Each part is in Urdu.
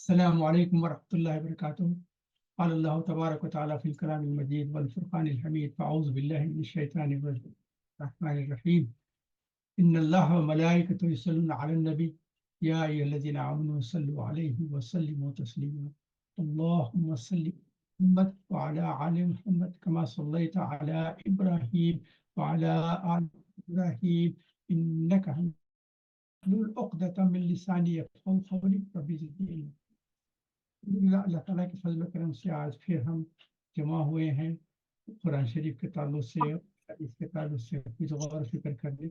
السلام علیکم ورحمۃ اللہ وبرکاتہ۔ قال اللہ تبارک و تعالیٰ فی الکلام المجید والفرقان الحمید فاعوذ باللہ من الشیطان الرحمن الرحیم ان اللہ وملائکتہ یصلون علی النبی یا ایھا الذین آمنوا صلوا علیہ وسلموا تسلیما اللہم صل محمد وعلی آل محمد کما صلیت علی ابراہیم وعلی آل ابراہیم انک حمید عقدۃ من لسانی یفقهوا قولی رب زدنی علما۔ اللہ تعالیٰ کے فضل و کرم سے آج پھر ہم جمع ہوئے ہیں قرآن شریف کے تعلق سے، اس کے تعلق سے کچھ غور و فکر کرنے۔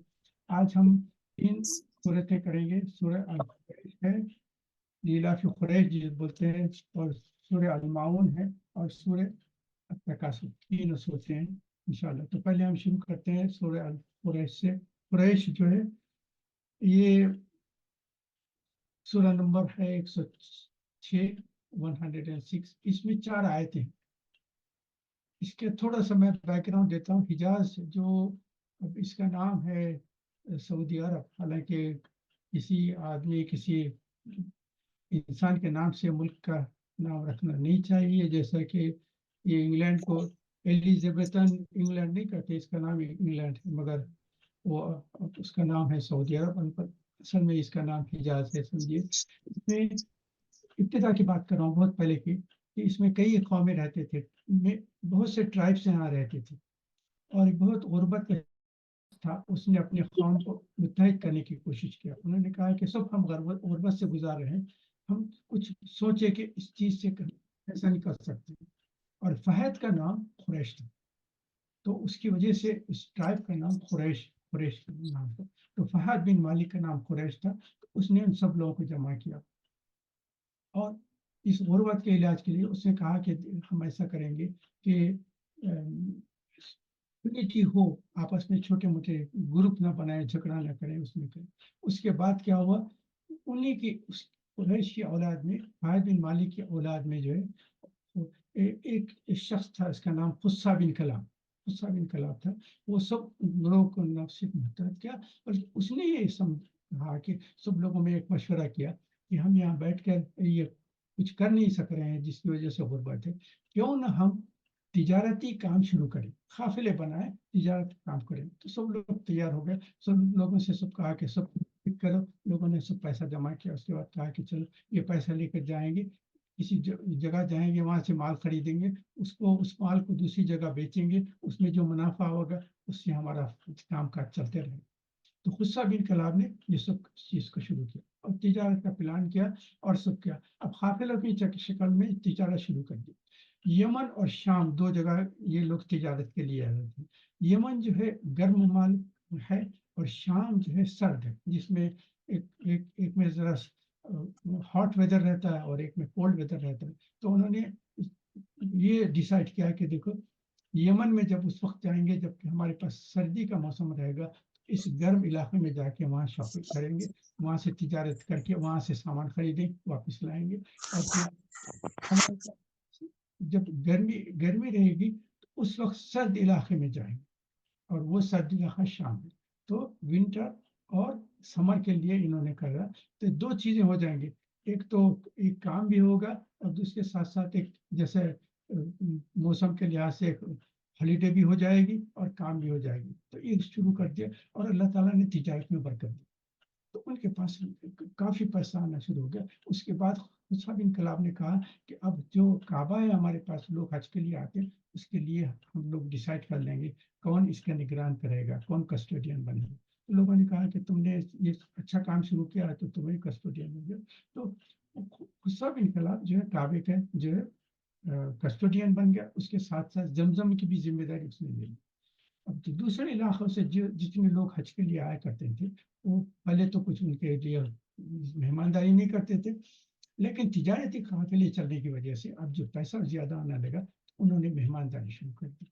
آج ہم تین صورتیں کریں گے۔ سورہ القریش ہے، لیلاف قریش جس بولتے ہیں، اور سورہ المعون ہے، اور سورہ التکاثر، تین صورتیں ہیں انشاءاللہ۔ تو پہلے ہم شروع کرتے ہیں سورہ القریش سے۔ قریش جو ہے یہ سورہ نمبر ہے 106، 106۔ اس میں 4 آیتیں ہیں۔ اس کے تھوڑا سا میں بیک گراؤنڈ دیتا ہوں۔ حجاز جو اب اس کا نام ہے سعودی عرب، حالانکہ کسی آدمی، کسی انسان کے نام سے ملک کا نام رکھنا نہیں چاہیے، جیسا کہ یہ انگلینڈ کو ایلیزابتھن انگلینڈ نہیں کہتے، اس کا نام انگلینڈ ہے، مگر وہ اس کا نام ہے سعودی عرب، ان پر اصل میں اس کا نام حجاز ہے، سمجھیے۔ اس میں ابتدا کی بات کر رہا ہوں، بہت پہلے کی، کہ اس میں کئی قومیں رہتے تھے، بہت سے ٹرائبس یہاں رہتے تھے، اور بہت غربت تھا۔ اس نے اپنے قوم کو متحد کرنے کی کوشش کیا۔ انہوں نے کہا کہ سب ہم غربت سے گزار رہے ہیں، ہم کچھ سوچے کہ اس چیز سے ایسا نہیں کر سکتے۔ اور فہد کا نام قریش تھا، تو اس کی وجہ سے اس ٹرائب کا نام قریش کا نام تھا۔ تو فہد بن مالک کا نام قریش تھا، تو اس نے ان سب لوگوں کو جمع کیا، اور اس غربت کے علاج کے لیے اس نے کہا کہ ہم ایسا کریں گے کہ یونٹی ہو، آپس میں چھوٹے موٹے گروپ نہ بنائیں، جھگڑا نہ کریں، اس میں کریں۔ اس کے بعد کیا ہوا، انہی کی اس قریش کی اولاد میں، فہد بن مالک کی اولاد میں جو ہے ایک شخص تھا، اس کا نام قصہ بن کلاب تھا۔ وہ سب لوگوں کو نفس سے محتاط کیا، اور اس نے یہ کہا کہ سب لوگوں میں ایک مشورہ کیا کہ ہم یہاں بیٹھ کر یہ کچھ کر نہیں سک رہے ہیں جس کی وجہ سے غربت ہے، کیوں نہ ہم تجارتی کام شروع کریں، قافلے بنائیں، تجارت کام کریں۔ تو سب لوگ تیار ہو گئے، سب لوگوں سے سب کہا کہ سب کرو۔ لوگوں نے سب پیسہ جمع کیا، اس کے بعد کہا کہ چلو یہ پیسہ لے کر جائیں گے، کسی جگہ جائیں گے، وہاں سے مال خریدیں گے، اس مال کو دوسری جگہ بیچیں گے، اس میں جو منافع ہوگا اس سے ہمارا کام کاج چلتے رہے۔ تو قصہ بن کلاب نے یہ سب چیز کو شروع کیا اور تجارت کا پلان کیا اور سب کیا۔ اب قافلوں کی شکل میں تجارت شروع کر دی۔ یمن اور شام دو جگہ یہ لوگ تجارت کے لیے آئے تھے۔ یمن جو ہے گرم ممالک ہے، اور شام جو ہے سرد ہے، جس میں ایک میں ذرا ہاٹ ویدر رہتا ہے اور ایک میں کولڈ ویدر رہتا ہے۔ تو انہوں نے یہ ڈیسائیڈ کیا کہ دیکھو، یمن میں جب اس وقت جائیں گے جب کہ ہمارے پاس سردی کا موسم رہے گا، اس گرم علاقے میں جا کے وہاں شاپنگ کریں گے، وہاں سے تجارت کر کے وہاں سے سامان خریدیں، واپس لائیں گے، اور پھر جب گرمی رہے گی تو اس وقت سرد علاقے میں جائیں گے، اور وہ سرد علاقہ شام ہے۔ تو ونٹر اور سمر کے لیے انہوں نے کہا تو دو چیزیں ہو جائیں گی، ایک تو ایک کام بھی ہوگا، اور دوسرے ساتھ ساتھ ایک جیسے موسم کے لحاظ سے ہالیڈے بھی ہو جائے گی اور کام بھی ہو جائے گی۔ تو یہ شروع کر دیا، اور اللہ تعالیٰ نے تجارت میں برکت دی، تو ان کے پاس کافی پیسہ آنا شروع ہو گیا۔ اس کے بعد قصہ بن کلاب نے کہا کہ اب جو کعبہ ہے ہمارے پاس، لوگ حج کے لیے آتے ہیں، اس کے لیے ہم لوگ ڈیسائیڈ کر لیں گے کون اس کا نگران کرے گا، کون کسٹوڈین بنے گا۔ تو لوگوں نے کہا کہ تم نے یہ اچھا کام شروع کیا ہے تو تمہیں کسٹوڈین ہو گیا۔ تو قصہ بن کلاب جو ہے کعبے کا جو ہے کسٹوڈین بن گیا، اس کے ساتھ ساتھ زمزم کی بھی ذمہ داری اس نے لی۔ اب تو دوسرے علاقوں سے جتنے لوگ حج کے لیے آیا کرتے تھے، وہ پہلے تو کچھ ان کے لیے مہمانداری نہیں کرتے تھے، لیکن تجارتی قافلے چلنے کی وجہ سے اب جو پیسہ زیادہ آنے لگا، انہوں نے مہمانداری شروع کر دی۔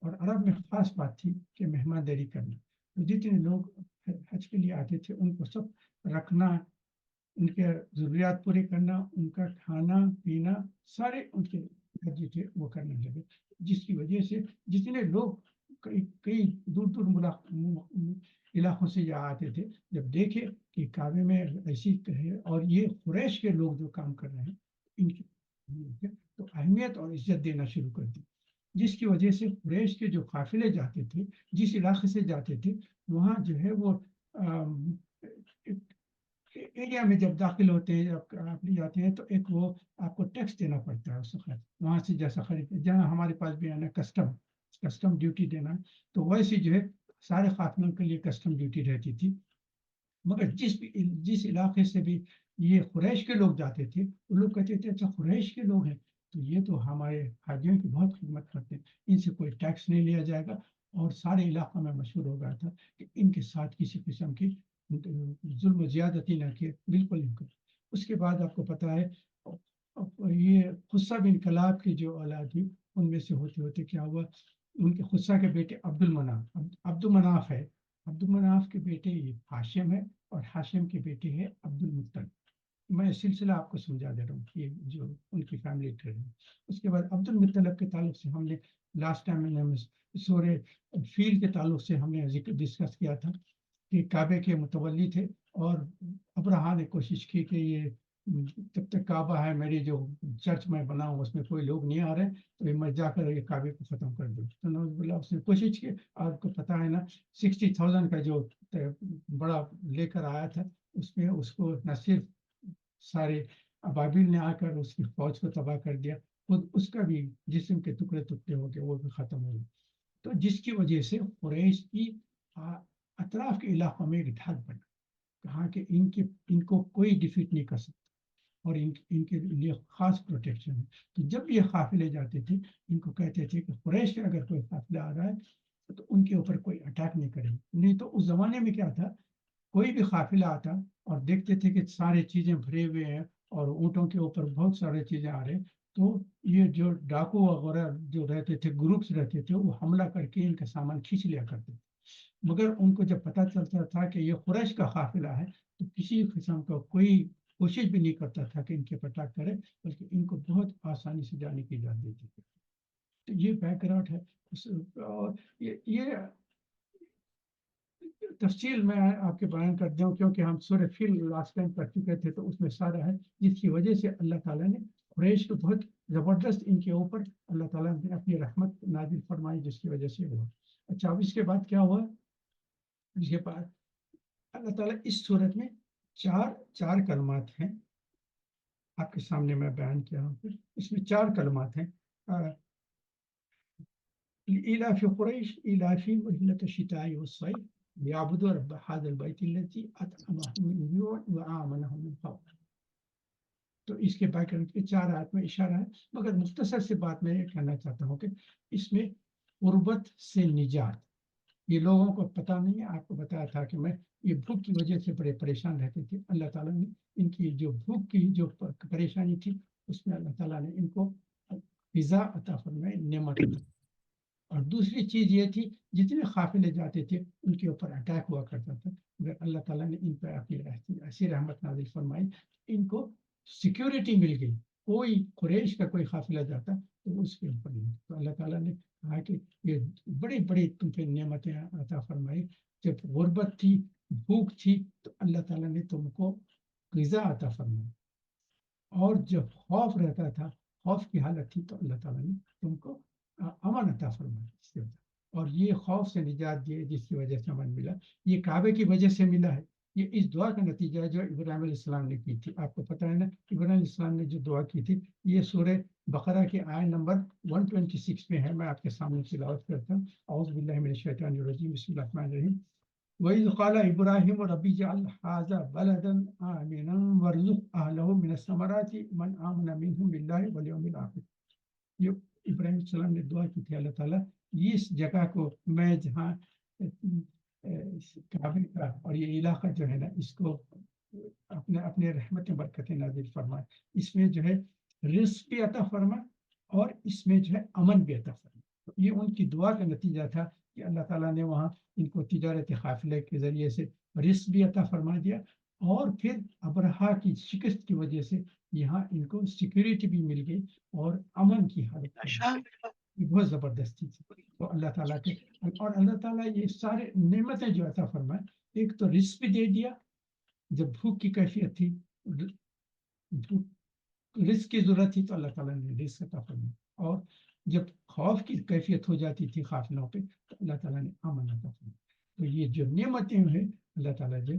اور عرب میں خاص بات تھی کہ مہمانداری کرنا، تو جتنے لوگ حج کے لیے آتے تھے ان کو سب رکھنا، ان کے ضروریات پورے کرنا، ان کا کھانا پینا سارے ان کے جو تھے وہ کرنے لگے، جس کی وجہ سے جتنے لوگ کئی دور دور علاقوں سے یہاں آتے تھے، جب دیکھے کہ کعبے میں ایسی ہے اور یہ قریش کے لوگ جو کام کر رہے ہیں، اہمیت اور عزت دینا شروع کر دی، جس کی وجہ سے قریش کے جو قافلے جاتے تھے، جس علاقے سے جاتے تھے، وہاں جو ہے وہ ایریا میں جب داخل ہوتے ہیں، جب آپ جاتے ہیں تو ایک وہ آپ کو ٹیکس دینا پڑتا ہے اس وقت، وہاں سے جیسا خریدتے جہاں ہمارے پاس بھی ہے نا کسٹم ڈیوٹی دینا، تو ویسے جو ہے سارے قافلوں کے لیے کسٹم ڈیوٹی رہتی تھی۔ مگر جس علاقے سے بھی یہ قریش کے لوگ جاتے تھے، وہ لوگ کہتے تھے اچھا قریش کے لوگ ہیں تو یہ تو ہمارے حاجیوں کی بہت خدمت کرتے ہیں، ان سے کوئی ٹیکس نہیں لیا جائے گا، اور سارے علاقوں میں مشہور ہو گیا تھا کہ ان کے ساتھ کسی قسم کی ظلم و زیادتی نہ کیے، بالکل نہیں کرے۔ اس کے بعد آپ کو پتہ ہے یہ خصہ بن کلاب کی جو اولاد تھی، ان میں سے ہوتے ہوتے کیا ہوا، ان کے خصہ کے بیٹے عبد المناف ہے، عبد المناف کے بیٹے یہ ہاشم ہے، اور ہاشم کے بیٹے ہے عبد المطلب۔ میں سلسلہ آپ کو سمجھا دے رہا ہوں کہ جو ان کی فیملی ٹری ہے۔ اس کے بعد عبد المطلب کے تعلق سے ہم نے لاسٹ ٹائم میں سورہ فیل کے تعلق سے ہم نے ذکر ڈسکس کیا تھا کہ کعبے کے متولی تھے، اور ابرہا نے کوشش کی کہ یہ جب تک کعبہ ہے، میری جو چرچ میں بنا ہوں اس میں کوئی لوگ نہیں آ رہے، تو میں جا کر یہ کعبے کو ختم کر دوں، تو نعوذ باللہ اس نے کوشش کی۔ آپ کو پتہ ہے نا 60,000 کا جو بڑا لے کر آیا تھا، اس میں اس کو نہ صرف سارے ابابیل نے آ کر اس کی فوج کو تباہ کر دیا، خود اس کا بھی جسم کے ٹکڑے ٹکڑے ہو گئے، وہ بھی ختم ہو گئے۔ تو جس کی وجہ سے قریش کی اطراف کے علاقوں میں ایک ڈھال بنا، کہا کہ ان کو کوئی ڈیفیٹ نہیں کر سکتا، اور ان کے لیے خاص پروٹیکشن ہے۔ تو جب یہ قافلے جاتے تھے، ان کو کہتے تھے کہ قریش کا اگر کوئی قافلہ آ رہا ہے تو ان کے اوپر کوئی اٹیک نہیں کریں گے۔ نہیں تو اس زمانے میں کیا تھا، کوئی بھی قافلہ آتا اور دیکھتے تھے کہ سارے چیزیں بھرے ہوئے ہیں اور اونٹوں کے اوپر بہت سارے چیزیں آ رہے ہیں، تو یہ جو ڈاکو وغیرہ جو رہتے تھے، گروپس رہتے تھے، وہ حملہ کر کے ان کا سامان کھینچ لیا کرتے تھے۔ مگر ان کو جب پتہ چلتا تھا کہ یہ قریش کا قافلہ ہے، تو کسی قسم کا کوئی کوشش بھی نہیں کرتا تھا کہ ان کے اٹیک کرے، بلکہ ان کو بہت آسانی سے جانے کی اجازت دیتی تھی۔ تو یہ بیک گراؤنڈ ہے، اور یہ تفصیل میں آپ کے بیان کر دوں، کیونکہ ہم سورہ فیل لاسٹ ٹائم پڑھ چکے تھے، تو اس میں سارا ہے جس کی وجہ سے اللہ تعالیٰ نے قریش کو بہت زبردست ان کے اوپر اللہ تعالیٰ نے اپنی رحمت نازل فرمائی، جس کی وجہ سے ہوا۔ اچھا، اب اس کے بعد کیا ہوا؟ اس کے بعد اللہ تعالیٰ اس صورت میں چار کلمات ہیں، آپ کے سامنے میں بیان کیا ہوں۔ اس میں 4 کلمات ہیں، إيلاف قريش إيلافهم رحلة الشتاء والصيف ليعبدوا رب هذا البيت الذي أطعمهم من جوع وآمنهم من خوف۔ تو اس کے بیک گراؤنڈ کے 4 آیات میں اشارہ ہے، مگر مختصر سے بات میں یہ کہنا چاہتا ہوں کہ اس میں غربت سے نجات، یہ لوگوں کو پتہ نہیں ہے۔ آپ کو بتایا تھا کہ میں یہ بھوک کی وجہ سے بڑے پریشان رہتے تھے، اللہ تعالیٰ نے ان کی جو بھوک کی جو پریشانی تھی، اس میں اللہ تعالیٰ نے ان کو غذا عطا فرمائے، نعمت عطا۔ اور دوسری چیز یہ تھی، جتنے قافلے جاتے تھے ان کے اوپر اٹیک ہوا کرتا تھا، مگر اللہ تعالیٰ نے ان پر اپنی ایسی رحمت نازل فرمائی، ان کو سیکیورٹی مل گئی۔ کوئی قریش کا کوئی قافلہ جاتا تو اس کے اوپر نہیں، تو اللہ تعالیٰ نے کہا کہ یہ بڑی بڑی تم پہ نعمتیں عطا فرمائی۔ جب غربت تھی، بھوک تھی، تو اللہ تعالیٰ نے تم کو غذا عطا فرمائی، اور جب خوف رہتا تھا، خوف کی حالت تھی، تو اللہ تعالیٰ نے تم کو امن عطا فرمایا۔ اور یہ خوف سے نجات دیے، جس کی وجہ سے امن ملا، یہ کعبے کی وجہ سے ملا ہے۔ یہ اس دعا کا نتیجہ ہے جو ابراہیم علیہ السلام نے کی تھی۔ آپ کو پتہ ہے نا، ابراہیم علیہ السلام نے جو دعا کی تھی، یہ سورہ بقرہ کی آیت نمبر 126 میں ہے، میں آپ کے سامنے تلاوت کرتا ہوں۔ اعوذ باللہ من الشیطان الرجیم، بسم اللہ الرحمن الرحیم۔ وَإِذْ قَالَ إِبْرَاهِيمُ رَبِّ اجْعَلْ هَٰذَا بَلَدًا آمِنًا وَارْزُقْ أَهْلَهُ مِنَ الثَّمَرَاتِ مَنْ آمَنَ مِنْهُم بِاللَّهِ وَالْيَوْمِ الْآخِرِ۔ یہ ابراہیم علیہ السلام نے دعا کی تھی، اللہ تعالیٰ اس جگہ کو، میں جہاں کعبے کا اور یہ علاقہ جو ہے نا، اس کو اپنے رحمت برکت نازل فرمائے، اس میں جو ہے رزق بھی عطا فرمائے، اور اس میں جو ہے امن بھی عطا فرمائے۔ تو یہ ان کی دعا کا نتیجہ تھا کہ اللہ تعالیٰ نے وہاں ان کو تجارتی قافلے کے ذریعے سے رزق بھی عطا فرما دیا، اور پھر ابرہا کی شکست کی وجہ سے یہاں ان کو سیکیورٹی بھی مل گئی اور امن کی حالت، یہ بہت زبردست چیز ہے۔ تو اللہ تعالیٰ کے، اور اللہ تعالیٰ یہ سارے نعمتیں جو عطا فرمائے، ایک تو رزق بھی دے دیا جب بھوک کی کیفیت تھی، رزق کی ضرورت تھی تو اللہ تعالیٰ نے رزق عطا فرمایا، اور جب خوف کی کیفیت ہو جاتی تھی قافلوں پہ تو اللہ تعالیٰ نے امن عطا فرمایا۔ تو یہ جو نعمتیں ہیں اللہ تعالیٰ جو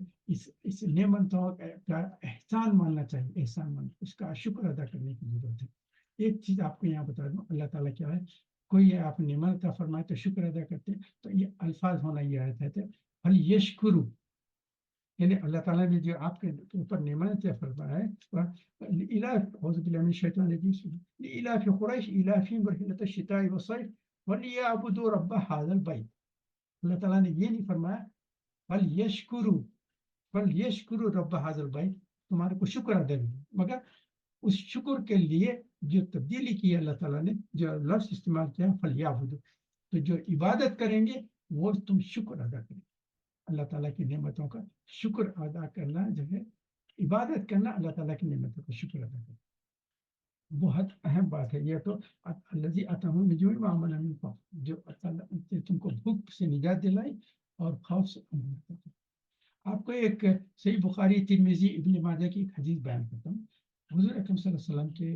اس نعمتوں کا احسان ماننا چاہیے، احسان ماننا، اس کا شکر ادا کرنے کی ضرورت ہے۔ ایک چیز آپ کو یہاں بتا دوں، اللہ تعالیٰ کیا ہے، کوئی آپ نعمت عطا فرمائے تو شکر ادا کرتے ہیں، تو یہ الفاظ ہونا یہ آیت ہے بھل یشکرو، یعنی اللہ تعالیٰ نے جو آپ کے اوپر نعمت فرمایا ہے، اعوذ باللہ من الشیطان الرجیم، لإلاف قریش إلافهم رحلة الشتاء والصيف وليعبدوا رب هذا البيت۔ اللہ تعالیٰ نے یہ نہیں فرمایا فلیشکروا رب هذا البيت، تمہارے کو شکر ادا کریں، مگر اس شکر کے لیے جو تبدیلی کی اللہ تعالیٰ نے، جو لفظ استعمال کیا فلیعبدوا، تو جو عبادت کریں گے وہ تم شکر ادا کریں۔ اللہ تعالیٰ کی نعمتوں کا شکر ادا کرنا جو ہے، عبادت کرنا اللہ تعالیٰ کی نعمتوں کا شکر ادا کرنا بہت اہم بات ہے۔ یہ تو الذی اطعمهم من جوع وآمنهم من خوف، جو تم کو بھوک سے نجات دلائی اور خوف سے امن کرتا ہے۔ آپ کو ایک صحیح بخاری، ترمذی، ابن ماجہ کی ایک حدیث بیان کرتا ہوں۔ حضور اکرم صلی اللہ علیہ وسلم کے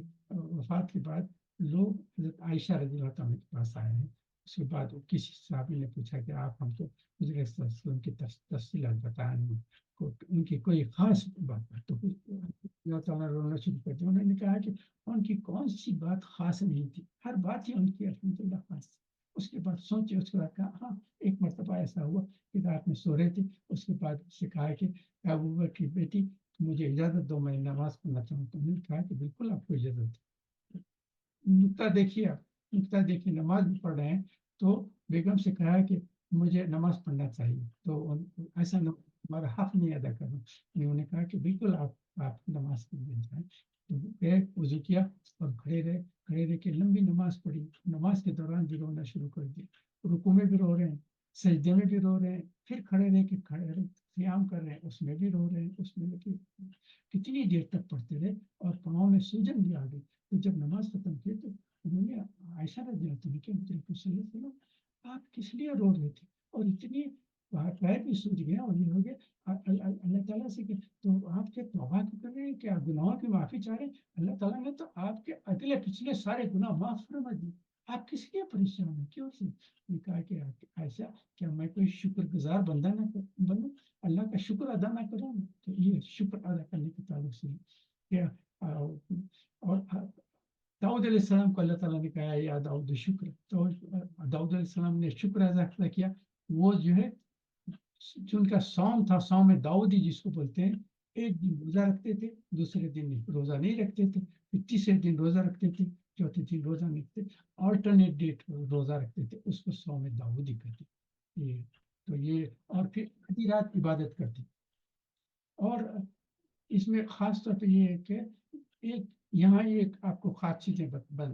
وفات کے بعد لوگ حضرت عائشہ رضی اللہ تعالیٰ کے پاس آئے ہیں۔ اس کے بعد کسی صحابی نے پوچھا کہ آپ ہم کو حضور صلی اللہ علیہ وسلم کی تفصیلات بتائیں، ان کی کوئی خاص بات ہے تو اللہ تعالیٰ رونا شروع کر دیا۔ انہوں نے کہا کہ ان کی کون سی بات خاص نہیں تھی، ہر بات ہی ان کی الحمدللہ خاص تھی۔ اس کے بعد سوچے، اس کے بعد کہا ہاں ایک مرتبہ ایسا ہوا کہ رات میں سو رہے تھے، اس کے بعد اس سے کہا کہ ابو بکر کی بیٹی مجھے اجازت دو، میں نماز پڑھنا چاہوں، تو میں نے کہا کہ بالکل آپ کو اجازت ہے۔ نقطہ دیکھیے، آپ نقطہ دیکھیے، نماز بھی پڑھ رہے ہیں تو بیگم سے کہا کہ مجھے نماز پڑھنا چاہیے، تو ایسا ہمارا حق نہیں ادا کرنا۔ انہوں نے کہا کہ بالکل آپ نماز کے لیے جائیں، تو گئے، وضو کیا اور کھڑے رہ کے لمبی نماز پڑھی۔ نماز کے دوران بھی رونا شروع کر دیا، رکوع میں بھی رو رہے ہیں، سجدے میں بھی رو رہے ہیں، پھر کھڑے رہ قیام کر رہے ہیں، اس میں بھی رو رہے ہیں، اس میں کتنی دیر تک پڑھتے رہے اور پاؤں میں سوجن بھی آ گئی۔ تو جب نماز ختم کی تو انہوں نے عائشہ رضی اللہ عنہا کہ صلی اللہ علیہ وسلم آپ کس لیے رو رہے تھے، اور اتنی پیر بھی سوج گیا اور یہ ہو گیا اللہ تعالیٰ سے کہ تو آپ کے توبہ کر رہے ہیں، کہ آپ گناہوں کی معافی چاہ رہے ہیں؟ اللہ تعالیٰ نے تو آپ کے اگلے پچھلے سارے گناہ معاف فرما دیے، آپ کس لیے پریشان ہیں، کیوں سے؟ نے کہا کہ ایسا کیا میں کوئی شکر گزار بندہ نہ بنوں، اللہ کا شکر ادا نہ کروں؟ تو یہ شکر ادا کرنے کے تعلق سے کیا، اور داؤد علیہ السلام کو اللہ تعالیٰ نے کہا یا داؤد شکر، تو داؤد علیہ السلام نے شکر ادا کیا۔ وہ جو ہے جو ان کا صوم تھا، صوم داؤدی جس کو بولتے ہیں، ایک دن روزہ رکھتے تھے، دوسرے دن روزہ نہیں رکھتے تھے، پھر تیسرے دن روزہ رکھتے تھے، چوتھے دن روزہ نہیں رکھتے، آلٹرنیٹ ڈیٹ روزہ رکھتے تھے، اس کو صوم داؤدی کہتے ہیں۔ تو یہ، اور پھر آدھی رات عبادت کرتے۔ اور اس میں خاص طور پہ یہ ہے کہ ایک یہاں ایک آپ کو خاص چیزیں بتا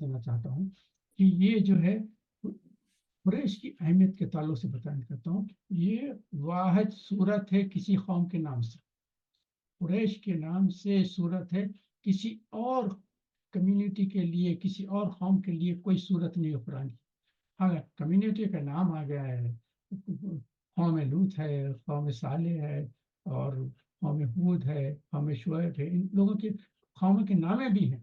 دینا چاہتا ہوں کہ یہ جو ہے قریش کی اہمیت کے تعلق سے بتانا چاہتا ہوں۔ یہ واحد صورت ہے کسی قوم کے نام سے، قریش کے نام سے صورت ہے، کسی اور کمیونٹی کے لیے، کسی اور قوم کے لیے کوئی صورت نہیں ہے قرآن کی۔ ہاں کمیونٹی کا نام آ گیا ہے، قوم لوط ہے، قوم صالح ہے، اور قوم ہود ہے، قوم شعیب ہے، ان لوگوں کے قوموں کے نامیں بھی ہیں،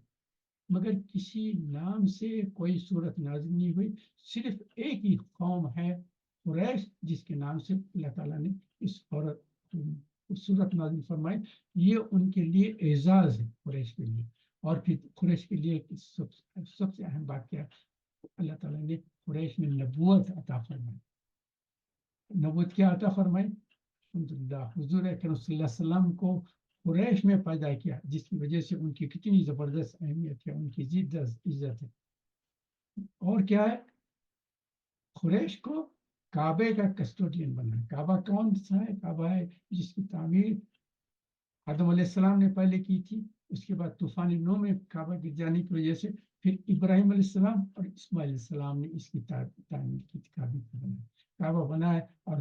مگر کسی نام سے کوئی صورت نازل نہیں ہوئی۔ صرف ایک ہی قوم ہے قریش جس کے نام سے اللہ تعالیٰ نے اس صورت نازل فرمائی۔ یہ ان کے لیے اعزاز ہے قریش کے لیے۔ اور پھر قریش کے لیے سب سے اہم بات کیا، اللہ تعالیٰ نے قریش میں نبوت عطا فرمائی۔ نبوت کیا عطا فرمائی؟ الحمدللہ حضور اکرم صلی اللہ علیہ وسلم کو قریش میں پیدا کیا، جس کی وجہ سے ان کی کتنی زبردست اہمیت ہے، ان کی عزت ہے۔ اور کیا ہے، قریش کو کعبے کا کسٹوڈین بنا۔ کعبہ کون سا ہے؟ کعبہ ہے جس کی تعمیر آدم علیہ السلام نے پہلے کی تھی، اس کے بعد طوفان نوح میں کعبہ گر جانے کی وجہ سے پھر ابراہیم علیہ السلام اور اسماعیل علیہ السلام نے اس کی تعمیر کی، کعبہ بنایا۔ اور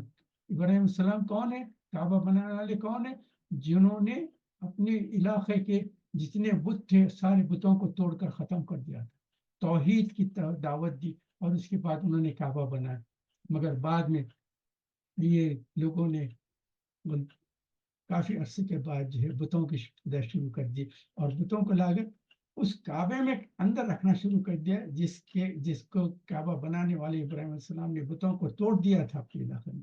ابراہیم السلام کون ہے؟ کعبہ بنانے والے کون ہیں؟ جنہوں نے اپنے علاقے کے جتنے بت تھے سارے بتوں کو توڑ کر ختم کر دیا تھا، توحید کی دعوت دی، اور اس کے بعد انہوں نے کعبہ بنایا۔ مگر بعد میں یہ لوگوں نے کافی عرصے کے بعد جو ہے بتوں کی پوجا شروع کر دی اور بتوں کو لا کر اس کعبے میں اندر رکھنا شروع کر دیا، جس کو کعبہ بنانے والے ابراہیم علیہ السلام نے بتوں کو توڑ دیا تھا اپنے علاقے میں۔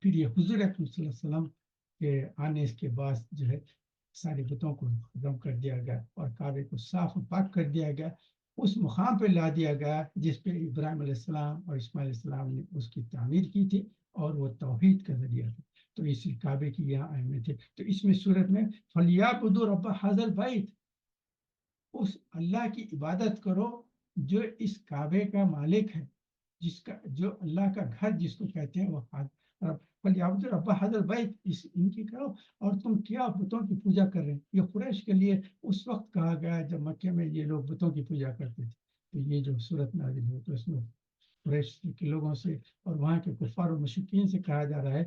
پھر یہ حضور اکرم صلی اللہ علیہ وسلم کے آنے کے بعد جو ہے سارے بتوں کو ختم کر دیا گیا اور کعبے کو صاف و پاک کر دیا گیا، اس مقام پہ لا دیا گیا جس پہ ابراہیم علیہ السلام اور اسماعیل علیہ السلام نے اس کی تعمیر کی تھی، اور وہ توحید کا ذریعہ تھا۔ تو اسی کعبے کی یہاں اہمیت ہے۔ تو اس میں صورت میں فَلْيَعْبُدُوا رَبَّ هَذَا الْبَيْتِ، اس اللہ کی عبادت کرو جو اس کعبے کا مالک ہے، جو اللہ کا گھر جس کو کہتے ہیں وہ فَلْيَعْبُدُوا رَبَّ هَذَا الْبَيْتِ، ان کی کرو۔ اور تم کیا بتوں کی پوجا کر رہے ہیں؟ یہ قریش کے لیے اس وقت کہا گیا جب مکے میں یہ لوگ بتوں کی پوجا کرتے تھے۔ تو یہ جو صورت نازل ہوئی تو اس میں قریش کے لوگوں سے اور وہاں کے کفار اور مشرکین سے کہا جا رہا ہے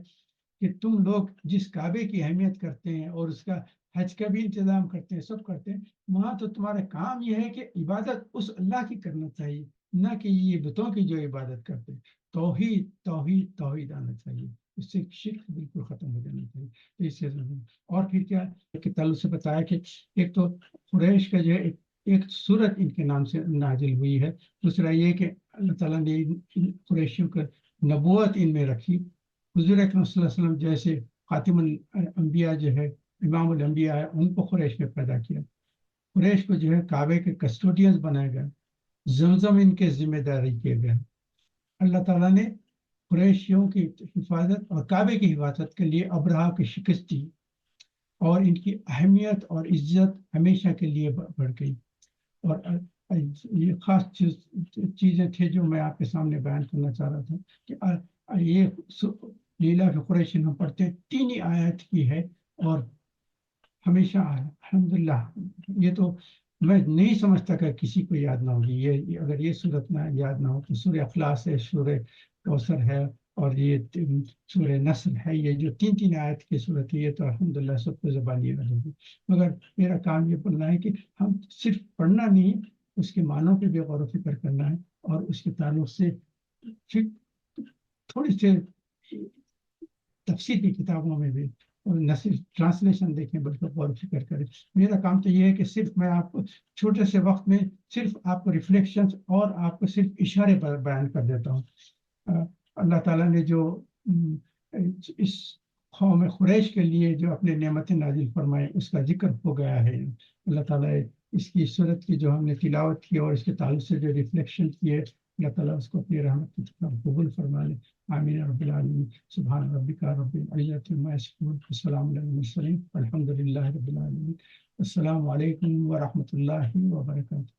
کہ تم لوگ جس کعبے کی اہمیت کرتے ہیں اور اس کا حج کا بھی انتظام کرتے ہیں، سب کرتے ہیں، وہاں تو تمہارا کام یہ ہے کہ عبادت اس اللہ کی کرنا چاہیے، نہ کہ یہ بتوں کی جو عبادت کرتے ہیں۔ توحید توحید توحید آنا چاہیے، اس سے شرک بالکل ختم ہو جانا چاہیے۔ تو اس سے اور پھر کیا کہ تعلق سے بتایا کہ ایک تو قریش کا جو ہے ایک صورت ان کے نام سے نازل ہوئی ہے، دوسرا یہ کہ اللہ تعالیٰ نے قریشیوں کا نبوت ان میں رکھی۔ حضور اکرم صلی اللہ علیہ وسلم جیسے خاتم الانبیاء جو ہے، امام الانبیاء ہے، ان کو قریش میں پیدا کیا۔ قریش کو جو ہے کعبے کے کسٹوڈینز بنایا گیا، زمزم ان کے ذمہ داری کیا گیا۔ اللہ تعالیٰ نے قریشیوں کی حفاظت اور کعبے کی حفاظت کے لیے ابرہا کی شکست دی، اور ان کی اہمیت اور عزت ہمیشہ کے لیے بڑھ گئی۔ اور یہ خاص چیزیں تھے جو میں آپ کے سامنے بیان کرنا چاہ رہا تھا کہ یہ لیلا فی قریش ہم پڑھتے ہیں، 3 ہی آیت کی ہے اور ہمیشہ الحمدللہ یہ تو میں نہیں سمجھتا کہ کسی کو یاد نہ ہوگی۔ یہ اگر یہ صورت نہ یاد نہ ہو تو سورہ اخلاص ہے، سورہ کوثر ہے، اور یہ سورہ نصر ہے، یہ جو 3 آیت کی صورت ہے، یہ تو الحمدللہ سب کو زبان یاد ہوگی۔ مگر میرا کام یہ پڑھنا ہے کہ ہم صرف پڑھنا نہیں، اس کے معنوں پہ بھی غور و فکر کرنا ہے، اور اس کے تعلق سے پھر تھوڑی سی تفسیر کی کتابوں میں بھی نہ صرف ٹرانسلیشن دیکھیں بلکہ غور و فکر کریں۔ میرا کام تو یہ ہے کہ صرف میں آپ کو چھوٹے سے وقت میں صرف آپ کو ریفلیکشن اور آپ کو صرف اشارے پر بیان کر دیتا ہوں۔ اللہ تعالیٰ نے جو اس قوم قریش کے لیے جو اپنے نعمتیں نازل فرمائے اس کا ذکر ہو گیا ہے۔ اللہ تعالیٰ اس کی صورت کی جو ہم نے تلاوت کی اور اس کے تعلق سے جو ریفلیکشن کی ہے، اللہ تعالیٰ اس کو اپنی رحمت کی طرف قبول فرما لے۔ آمین رب العالمین۔ سبحان ربک رب العزت عما یصفون، السلام علی المرسلین، الحمد للہ رب العالمین۔ السلام علیکم ورحمۃ اللہ وبرکاتہ۔